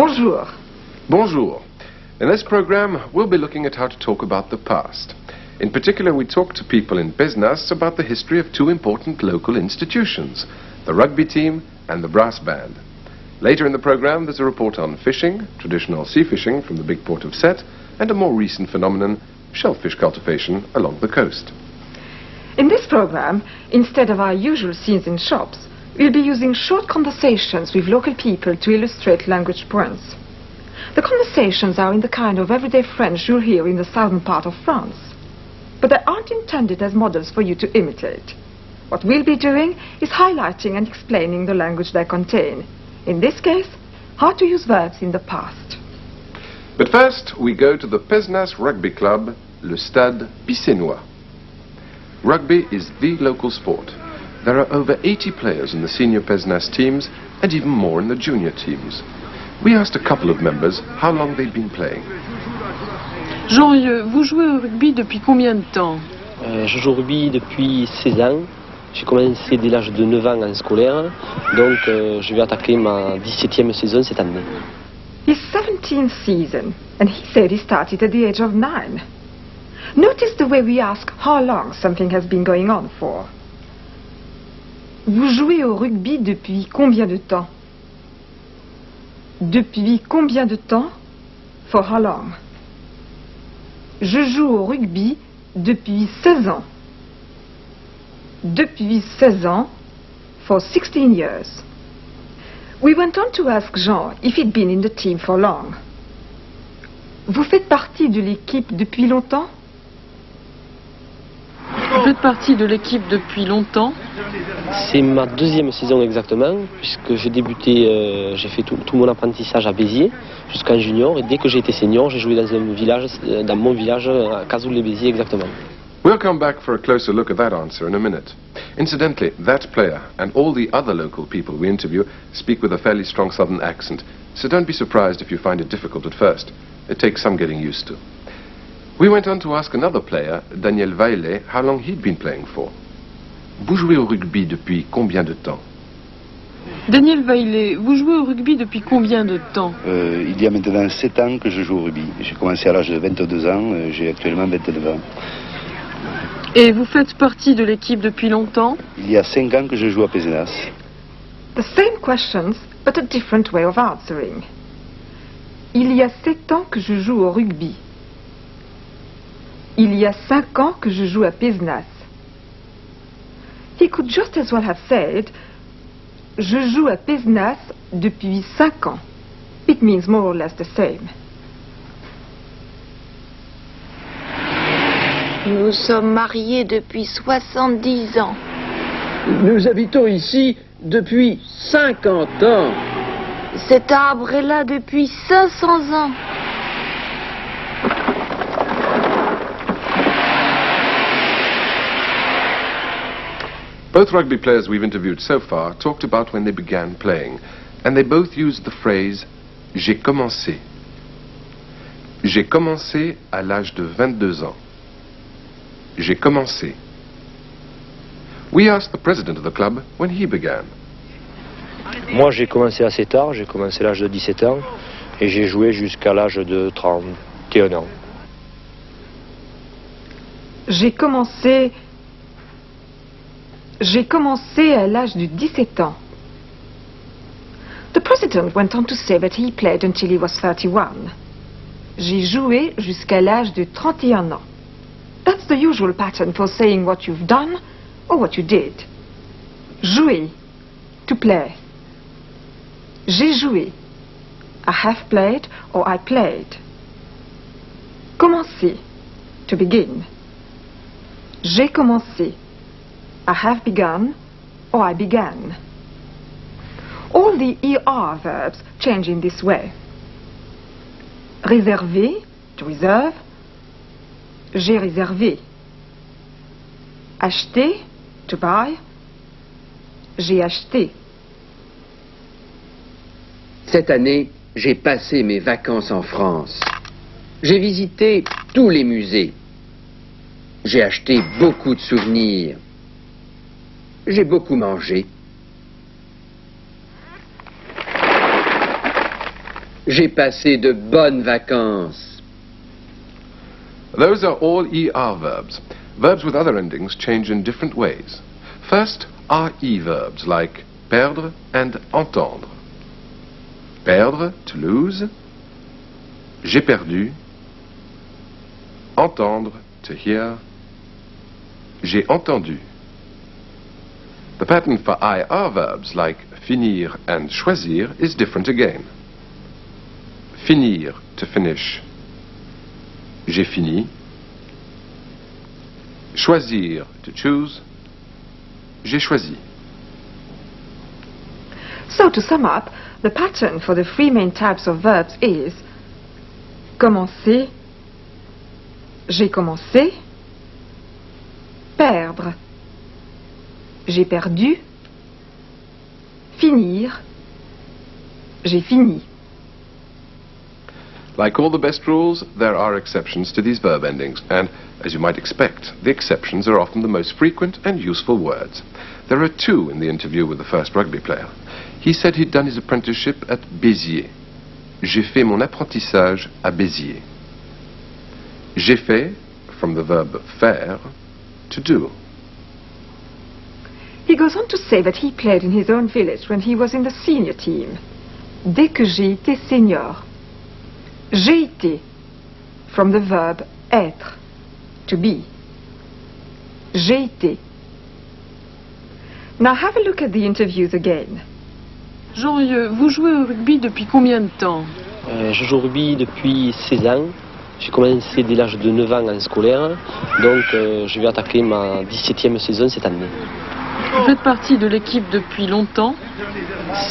Bonjour. Bonjour. In this program, we'll be looking at how to talk about the past. In particular, we talk to people in Pézenas about the history of two important local institutions, the rugby team and the brass band. Later in the program, there's a report on fishing, traditional sea fishing from the big port of Sète, and a more recent phenomenon, shellfish cultivation along the coast. In this program, instead of our usual scenes in shops, we'll be using short conversations with local people to illustrate language points. The conversations are in the kind of everyday French you'll hear in the southern part of France. But they aren't intended as models for you to imitate. What we'll be doing is highlighting and explaining the language they contain. In this case, how to use verbs in the past. But first, we go to the Pézenas Rugby Club, le Stade Picénois. Rugby is the local sport. There are over 80 players in the senior Pézenas teams and even more in the junior teams. We asked a couple of members how long they'd been playing. Jean, vous jouez au rugby depuis combien de temps? Je joue au rugby depuis 16 ans. J'ai commencé dès l'âge de 9 ans en scolaire, donc je vais attaquer ma 17e saison cette année. His 17th season, and he said he started at the age of 9. Notice the way we ask how long something has been going on for. Vous jouez au rugby depuis combien de temps? Depuis combien de temps? For how long? Je joue au rugby depuis 16 ans. Depuis 16 ans, for 16 years. We went on to ask Jean if he'd been in the team for long. Vous faites partie de l'équipe depuis longtemps? Vous faites partie de l'équipe depuis longtemps? C'est ma deuxième saison exactement, puisque j'ai débuté, j'ai fait tout mon apprentissage à Béziers, jusqu'en junior, et dès que j'ai été senior, j'ai joué dans mon village, à Cazoul-les-Béziers exactement. We'll come back for a closer look at that answer in a minute. Incidentally, that player and all the other local people we interview speak with a fairly strong southern accent, so don't be surprised if you find it difficult at first. It takes some getting used to. We went on to ask another player, Daniel Vaillet, how long he'd been playing for. Vous jouez au rugby depuis combien de temps? Daniel Vaillet, vous jouez au rugby depuis combien de temps? Il y a maintenant 7 ans que je joue au rugby. J'ai commencé à l'âge de 22 ans, j'ai actuellement 29 ans. Et vous faites partie de l'équipe depuis longtemps? Il y a 5 ans que je joue à Pézenas. The same questions, but a different way of answering. Il y a 7 ans que je joue au rugby. Il y a 5 ans que je joue à Pézenas. He could just as well have said, je joue à Pézenas depuis 5 ans. It means more or less the same. Nous sommes mariés depuis 70 ans. Nous habitons ici depuis 50 ans. Cet arbre est là depuis 500 ans. Both rugby players we've interviewed so far talked about when they began playing, and they both used the phrase « j'ai commencé ». J'ai commencé à l'âge de 22 ans. J'ai commencé. We asked the president of the club when he began. Moi j'ai commencé assez tard, j'ai commencé à l'âge de 17 ans, et j'ai joué jusqu'à l'âge de 31 ans. J'ai commencé à l'âge de 17 ans. The president went on to say that he played until he was 31. J'ai joué jusqu'à l'âge de 31 ans. That's the usual pattern for saying what you've done or what you did. Jouer, to play. J'ai joué. I have played or I played. Commencer, to begin. J'ai commencé. I have begun or I began. All the ER verbs change in this way. Réserver, to reserve. J'ai réservé. Acheter, to buy. J'ai acheté. Cette année, j'ai passé mes vacances en France. J'ai visité tous les musées. J'ai acheté beaucoup de souvenirs. J'ai beaucoup mangé. J'ai passé de bonnes vacances. Those are all ER verbs. Verbs with other endings change in different ways. First, RE verbs like perdre and entendre. Perdre, to lose. J'ai perdu. Entendre, to hear. J'ai entendu. The pattern for IR verbs like finir and choisir is different again. Finir, to finish. J'ai fini. Choisir, to choose. J'ai choisi. So to sum up, the pattern for the three main types of verbs is commencer, j'ai commencé, perdre, j'ai perdu, finir, j'ai fini. Like all the best rules, there are exceptions to these verb endings, and, as you might expect, the exceptions are often the most frequent and useful words. There are two in the interview with the first rugby player. He said he'd done his apprenticeship at Béziers. J'ai fait mon apprentissage à Béziers. J'ai fait, from the verb faire, to do. He goes on to say that he played in his own village when he was in the senior team. Dès que j'ai été senior. J'ai été, from the verb être, to be. J'ai été. Now have a look at the interviews again. Jean-Rieux, vous jouez au rugby depuis combien de temps? Je joue au rugby depuis 16 ans. J'ai commencé dès l'âge de 9 ans en scolaire, donc je vais attaquer ma 17e saison cette année. Vous faites partie de l'équipe depuis longtemps?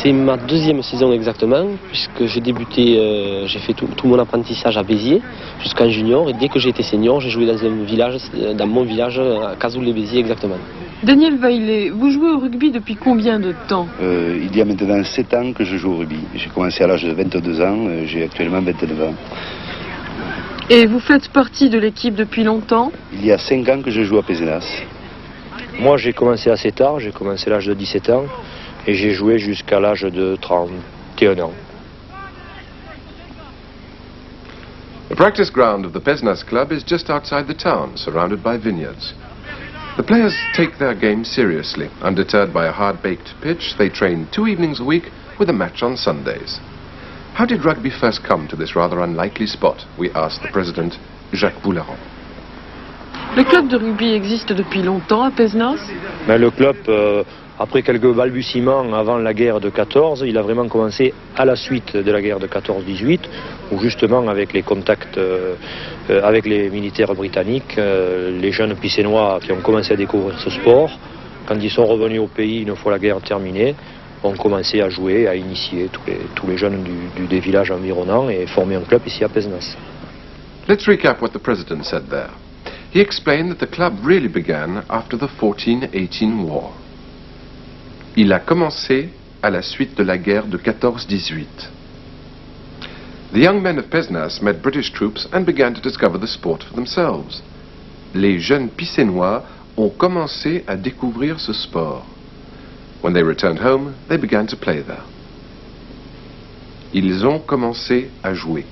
C'est ma deuxième saison exactement, puisque j'ai débuté, j'ai fait tout mon apprentissage à Béziers jusqu'en junior, et dès que j'ai été senior, j'ai joué dans mon village, à Cazoul-les-Béziers exactement. Daniel Vaillet, vous jouez au rugby depuis combien de temps? Il y a maintenant 7 ans que je joue au rugby. J'ai commencé à l'âge de 22 ans, j'ai actuellement 29 ans. Et vous faites partie de l'équipe depuis longtemps? Il y a 5 ans que je joue à Pézenas. Moi, j'ai commencé assez tard, j'ai commencé à l'âge de 17 ans et j'ai joué jusqu'à l'âge de 31 ans. The practice ground of the Pézenas club is just outside the town, surrounded by vineyards. The players take their game seriously. Undeterred by a hard-baked pitch, they train 2 evenings a week with a match on Sundays. How did rugby first come to this rather unlikely spot? We asked the president, Jacques Boularon. Le club de rugby existe depuis longtemps à Pézenas? Mais le club, après quelques balbutiements avant la guerre de 14, il a vraiment commencé à la suite de la guerre de 14-18, où justement avec les contacts avec les militaires britanniques, les jeunes Pissénois qui ont commencé à découvrir ce sport, quand ils sont revenus au pays une fois la guerre terminée, ont commencé à jouer, à initier tous les jeunes des villages environnants et former un club ici à Pézenas. Let's recap what the president said there. He explained that the club really began after the 14-18 war. Il a commencé à la suite de la guerre de 14-18. The young men of Pézenas met British troops and began to discover the sport for themselves. Les jeunes Pissénois ont commencé à découvrir ce sport. When they returned home, they began to play there. Ils ont commencé à jouer,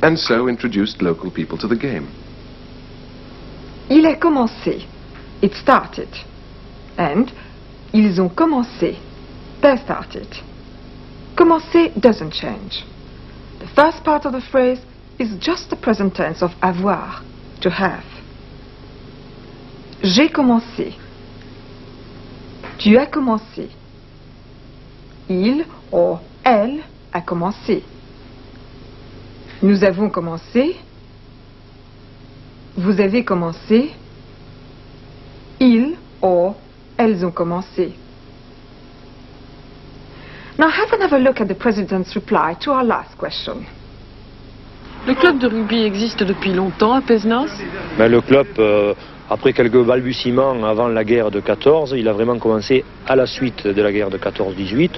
and so introduced local people to the game. Il a commencé. It started. And ils ont commencé. They started. Commencer doesn't change. The first part of the phrase is just the present tense of avoir, to have. J'ai commencé. Tu as commencé. Il ou elle a commencé. Nous avons commencé. Vous avez commencé. Ils ou elles ont commencé. Now have another look at the President's reply to our last question. Le club de rugby existe depuis longtemps à Pézenas? Mais le club, après quelques balbutiements avant la guerre de 14, il a vraiment commencé à la suite de la guerre de 14-18,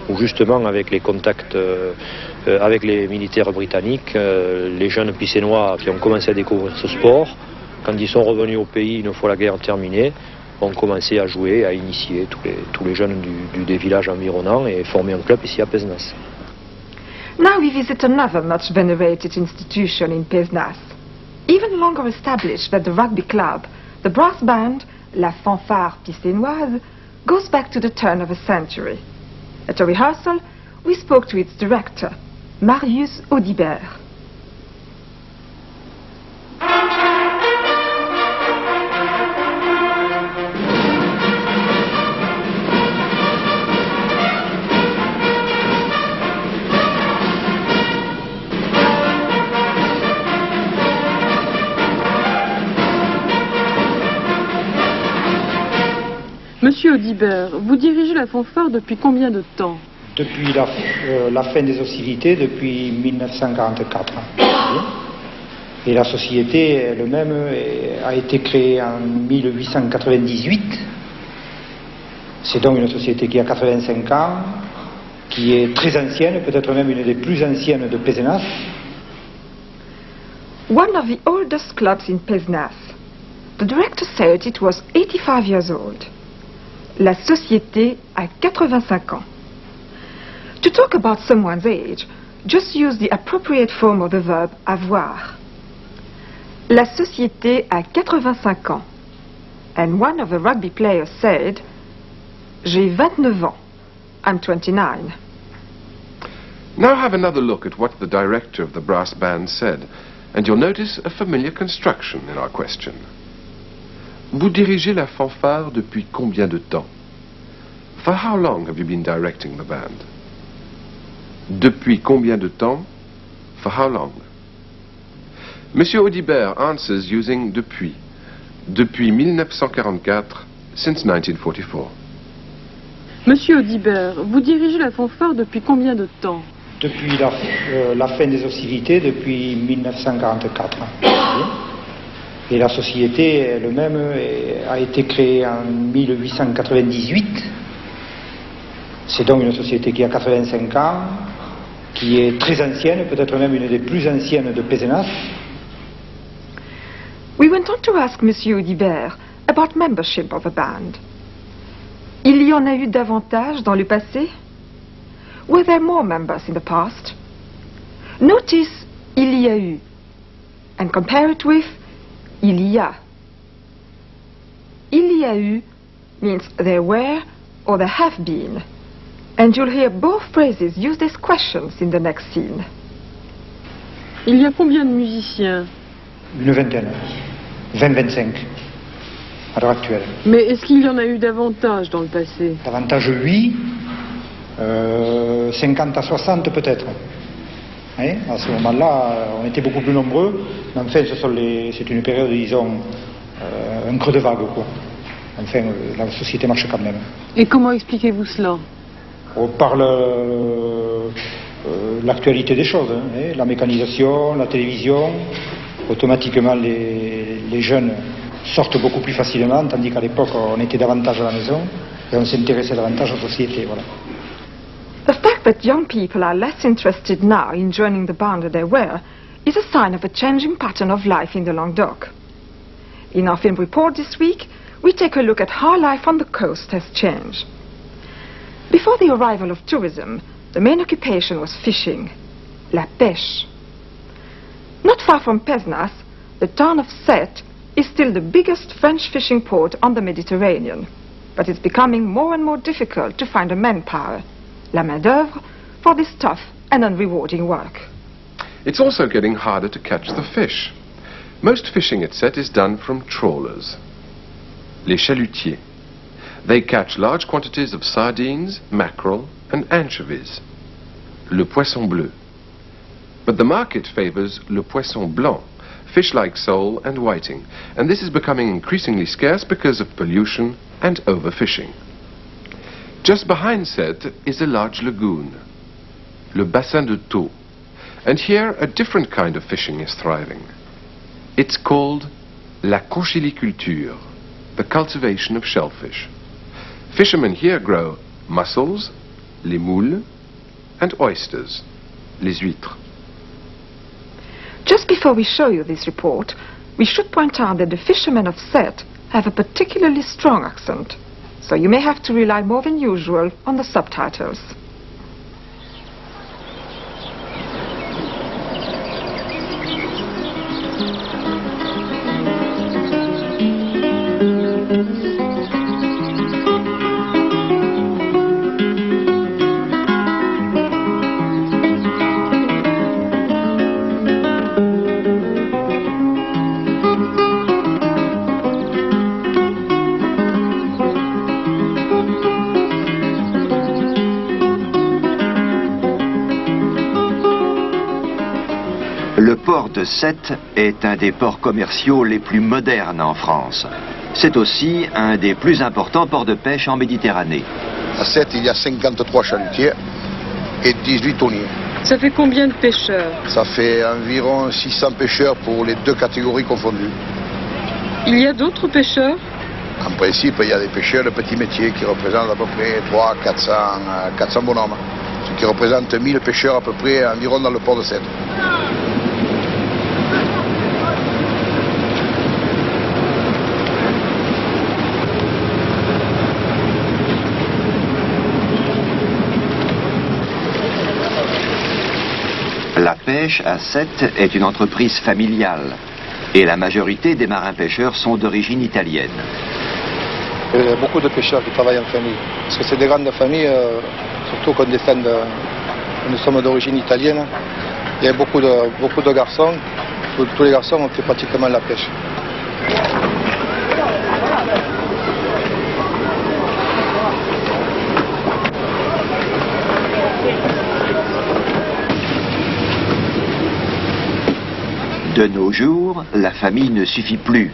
où justement avec les contacts avec les militaires britanniques, les jeunes Pissénois qui ont commencé à découvrir ce sport, quand ils sont revenus au pays une fois la guerre terminée, ont commencé à jouer, à initier tous les jeunes des villages environnants et former un club ici à Pézenas. Now we visit another much venerated institution in Pézenas. Even longer established than the rugby club, the brass band, La Fanfare Pisténoise, goes back to the turn of a century. At a rehearsal, we spoke to its director, Marius Audibert. Monsieur Audibert, vous dirigez la fanfare depuis combien de temps? Depuis la fin des hostilités, depuis 1944. Et la société elle-même a été créée en 1898. C'est donc une société qui a 85 ans, qui est très ancienne, peut-être même une des plus anciennes de Pézenas. One of the oldest clubs in Pézenas. The director said it was 85 years old. La société a 85 ans. To talk about someone's age, just use the appropriate form of the verb avoir. La société a 85 ans. And one of the rugby players said, J'ai 29 ans. I'm 29. Now have another look at what the director of the brass band said, and you'll notice a familiar construction in our question. Vous dirigez la fanfare depuis combien de temps? For how long have you been directing the band? Depuis combien de temps? For how long? Monsieur Audibert answers using depuis. Depuis 1944, since 1944. Monsieur Audibert, vous dirigez la fanfare depuis combien de temps? Depuis la fin des hostilités, depuis 1944. Et la société elle-même a été créée en 1898. C'est donc une société qui a 85 ans, qui est très ancienne, peut-être même une des plus anciennes de Pézenas. We went on to ask Monsieur Audibert about membership of a band. Il y en a eu davantage dans le passé? Were there more members in the past? Notice il y a eu, and compare it with il y a. Il y a eu means there were or there have been. And you'll hear both phrases used as questions in the next scene. Il y a combien de musiciens? Une vingtaine. 20-25 à l'heure actuelle. Mais est-ce qu'il y en a eu davantage dans le passé? Davantage, oui. 50 à 60 peut-être. Hein? À ce moment-là, on était beaucoup plus nombreux. Mais enfin, c'est une période, disons, un creux de vague, quoi. Enfin, la société marche quand même. Et comment expliquez-vous cela? Par l'actualité des choses, hein, la mécanisation, la télévision. Automatiquement, les jeunes sortent beaucoup plus facilement, tandis qu'à l'époque, on était davantage à la maison et on s'intéressait davantage aux sociétés. Voilà. The fact that young people are less interested now in joining the band than they were is a sign of a changing pattern of life in the Languedoc. In our film report this week, we take a look at how life on the coast has changed. Before the arrival of tourism, the main occupation was fishing, la pêche. Not far from Pézenas, the town of Sète is still the biggest French fishing port on the Mediterranean, but it's becoming more and more difficult to find a manpower, la main-d'œuvre, for this tough and unrewarding work. It's also getting harder to catch the fish. Most fishing at Sète is done from trawlers, les chalutiers. They catch large quantities of sardines, mackerel, and anchovies, le poisson bleu. But the market favors le poisson blanc, fish like sole and whiting, and this is becoming increasingly scarce because of pollution and overfishing. Just behind Sète is a large lagoon, le bassin de Thau, and here a different kind of fishing is thriving. It's called la conchiliculture, the cultivation of shellfish. Fishermen here grow mussels, les moules, and oysters, les huîtres. Just before we show you this report, we should point out that the fishermen of Sète have a particularly strong accent, so you may have to rely more than usual on the subtitles. de Sète est un des ports commerciaux les plus modernes en France. C'est aussi un des plus importants ports de pêche en Méditerranée. À Sète, il y a 53 chalutiers et 18 tonniers. Ça fait combien de pêcheurs? Ça fait environ 600 pêcheurs pour les deux catégories confondues. Il y a d'autres pêcheurs? En principe, il y a des pêcheurs de petits métiers qui représentent à peu près 400 bonhommes. Ce qui représente 1000 pêcheurs à peu près environ dans le port de Sète. La pêche à Sète est une entreprise familiale et la majorité des marins-pêcheurs sont d'origine italienne. Il y a beaucoup de pêcheurs qui travaillent en famille, parce que c'est des grandes familles, surtout qu'on nous sommes d'origine italienne. Il y a beaucoup de garçons, tous les garçons ont fait pratiquement la pêche. De nos jours, la famille ne suffit plus.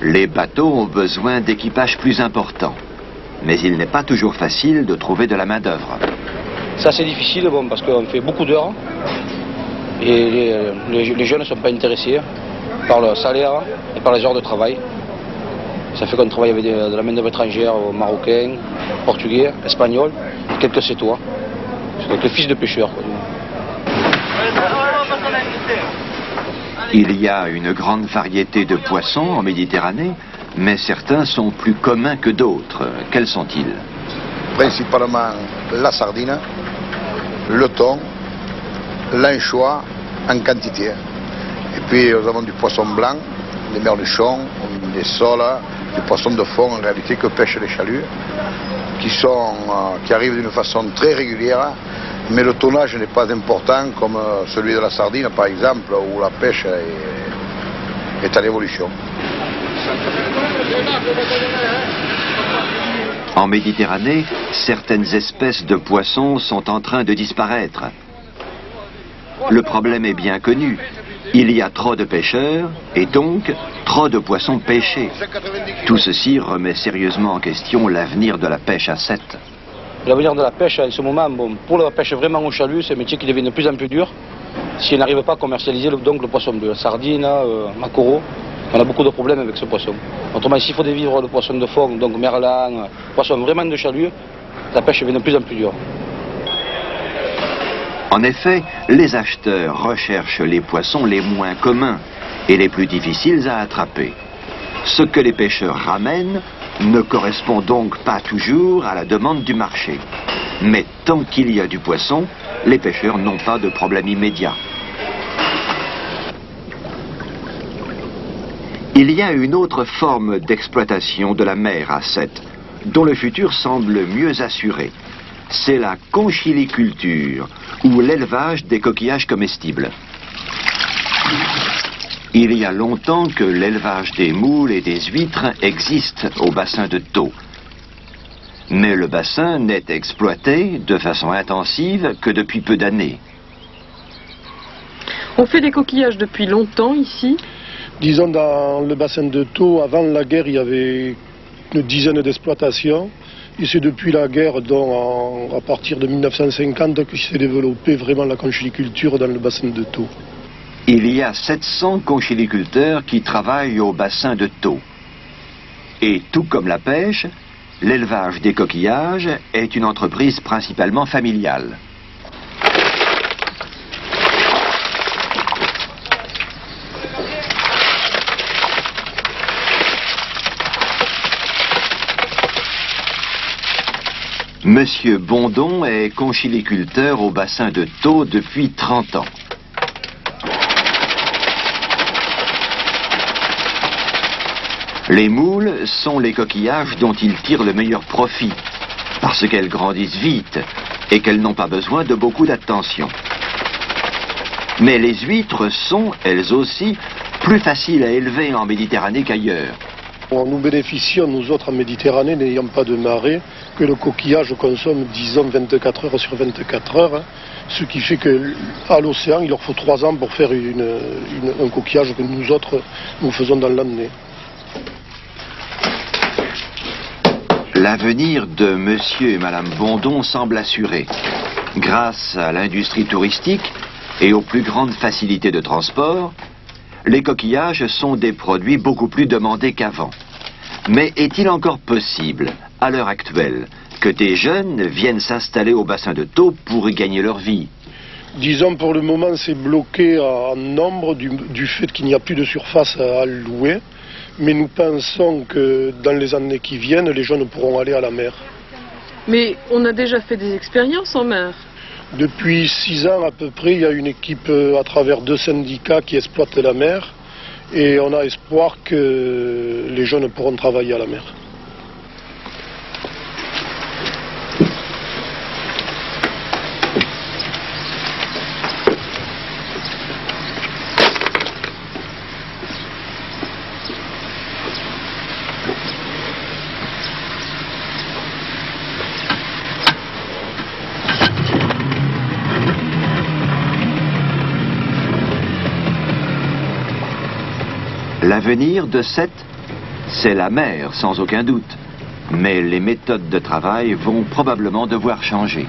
Les bateaux ont besoin d'équipages plus importants. Mais il n'est pas toujours facile de trouver de la main-d'œuvre. Ça c'est difficile parce qu'on fait beaucoup d'heures et les jeunes ne sont pas intéressés par le salaire et par les heures de travail. Ça fait qu'on travaille avec de la main-d'œuvre étrangère, marocain, portugais, espagnol, et quelques sétois. C'est quelques fils de pêcheurs. Il y a une grande variété de poissons en Méditerranée, mais certains sont plus communs que d'autres. Quels sont-ils? Principalement la sardine, le thon, l'anchois en quantité. Et puis nous avons du poisson blanc, des merluchons, des sols, du poisson de fond en réalité que pêchent les chaluts, qui arrivent d'une façon très régulière. Mais le tonnage n'est pas important comme celui de la sardine, par exemple, où la pêche est en évolution. En Méditerranée, certaines espèces de poissons sont en train de disparaître. Le problème est bien connu. Il y a trop de pêcheurs et donc trop de poissons pêchés. Tout ceci remet sérieusement en question l'avenir de la pêche à Sète. L'avenir de la pêche en ce moment, pour la pêche vraiment au chalut, c'est un métier qui devient de plus en plus dur. Si on n'arrive pas à commercialiser donc, le poisson bleu, sardine, maquereau, on a beaucoup de problèmes avec ce poisson. Autrement, s'il faut des vivres de poisson de fond, donc merlan, poisson vraiment de chalut, la pêche devient de plus en plus dure. En effet, les acheteurs recherchent les poissons les moins communs et les plus difficiles à attraper. Ce que les pêcheurs ramènent ne correspond donc pas toujours à la demande du marché. Mais tant qu'il y a du poisson, les pêcheurs n'ont pas de problème immédiat. Il y a une autre forme d'exploitation de la mer à Sète, dont le futur semble mieux assuré. C'est la conchiliculture, ou l'élevage des coquillages comestibles. Il y a longtemps que l'élevage des moules et des huîtres existe au bassin de Thau. Mais le bassin n'est exploité de façon intensive que depuis peu d'années. On fait des coquillages depuis longtemps ici. Disons dans le bassin de Thau, avant la guerre, il y avait une dizaine d'exploitations. Et c'est depuis la guerre, donc à partir de 1950, que s'est développée vraiment la conchiliculture dans le bassin de Thau. Il y a 700 conchiliculteurs qui travaillent au bassin de Thau. Et tout comme la pêche, l'élevage des coquillages est une entreprise principalement familiale. Monsieur Bondon est conchiliculteur au bassin de Thau depuis 30 ans. Les moules sont les coquillages dont il tire le meilleur profit, parce qu'elles grandissent vite et qu'elles n'ont pas besoin de beaucoup d'attention. Mais les huîtres sont, elles aussi, plus faciles à élever en Méditerranée qu'ailleurs. Nous bénéficions, nous autres en Méditerranée, n'ayant pas de marée, que le coquillage consomme, disons, 24 heures sur 24 heures. Ce qui fait qu'à l'océan, il leur faut 3 ans pour faire un coquillage que nous autres, nous faisons dans l'année. L'avenir de Monsieur et Madame Bondon semble assuré. Grâce à l'industrie touristique et aux plus grandes facilités de transport, les coquillages sont des produits beaucoup plus demandés qu'avant. Mais est-il encore possible, à l'heure actuelle, que des jeunes viennent s'installer au bassin de Thau pour y gagner leur vie? Disons pour le moment c'est bloqué en nombre du fait qu'il n'y a plus de surface à louer. Mais nous pensons que dans les années qui viennent, les jeunes pourront aller à la mer. Mais on a déjà fait des expériences en mer. Depuis 6 ans à peu près, il y a une équipe à travers 2 syndicats qui exploitent la mer. Et on a espoir que les jeunes pourront travailler à la mer. L'avenir de Sète, c'est la mer, sans aucun doute. Mais les méthodes de travail vont probablement devoir changer.